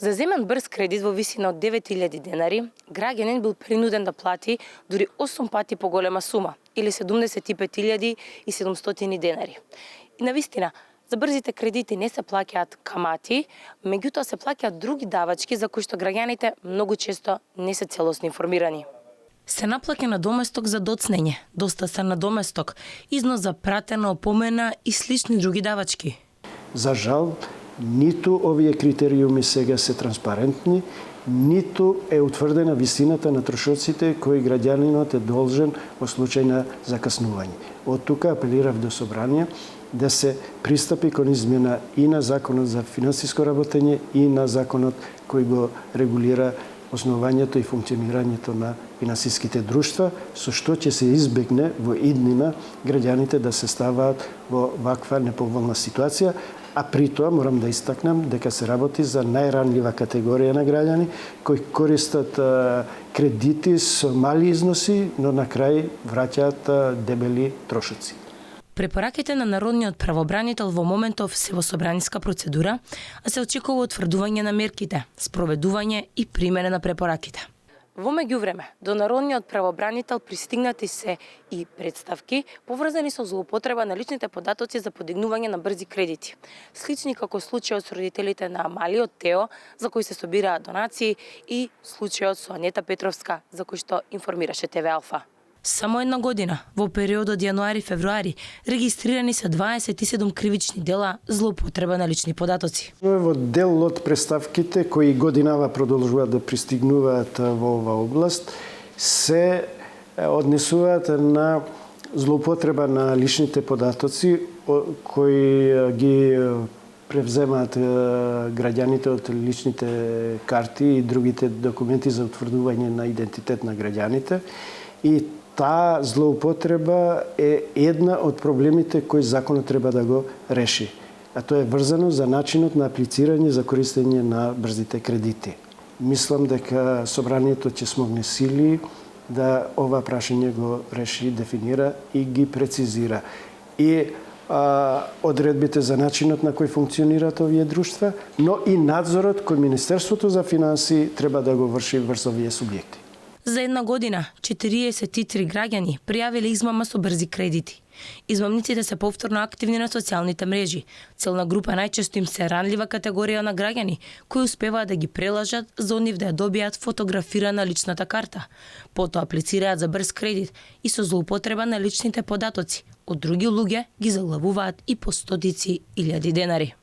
За земен брз кредит во висина од 9.000 денари, граѓанин бил принуден да плати дури 8 пати поголема сума, или 75.700 денари. И навистина, за брзите кредити не се плаќаат камати, меѓутоа се плаќаат други давачки за кои што граѓаните многу често не се целосно информирани. Се наплаќа на доместок за доцнење, доста се на доместок, износ за пратена, опомена и слични други давачки. За жал, ниту овие критериуми сега се транспарентни, ниту е утврдена висината на трошоците кои граѓанинот е должен во случај на закаснување. Од тука апелирав до собрание да се пристапи кон измена и на законот за финансиско работење и на законот кој го регулира основањето и функционирањето на финансиските друштва, со што ќе се избегне во иднина граѓаните да се ставаат во ваква неповолна ситуација, а при тоа морам да истакнам дека се работи за најранлива категорија на граѓани кои користат кредити со мали износи, но на крај враќаат дебели трошоци. Препораките на народниот правобранител во моментов се во собраниска процедура, а се очекува утврдување на мерките, спроведување и примена на препораките. Во меѓувреме, до народниот правобранител пристигнати се и представки поврзани со злоупотреба на личните податоци за подигнување на брзи кредити. Слични како случајот со родителите на малиот Тео, за кои се собираат донации, и случајот со Анета Петровска, за кој што информираше ТВ Алфа. Само една година, во периодот јануари-февруари, регистрирани се 27 кривични дела злоупотреба на лични податоци. Во дел од представките кои годинава продолжуваат да пристигнуваат во оваа област се однесуваат на злоупотреба на личните податоци кои ги превземаат граѓаните од личните карти и другите документи за утврдување на идентитет на граѓаните. И таа злоупотреба е една од проблемите кои законот треба да го реши. А тоа е врзано за начинот на аплицирање за користење на брзите кредити. Мислам дека собранието ќе смогне сили да ова прашање го реши, дефинира и ги прецизира. И одредбите за начинот на кој функционираат овие друштва, но и надзорот кој Министерството за финансии треба да го врши врз овие субјекти. За една година, 43 граѓани пријавиле измама со брзи кредити. Измамниците се повторно активни на социјалните мрежи. Целна група најчесто им се ранлива категорија на граѓани, кои успеваат да ги прелажат за нив да ја добијат фотографирана личната карта. Потоа аплицираат за брз кредит и со злоупотреба на личните податоци. Од други луѓе ги заглавуваат и по стотици илјади денари.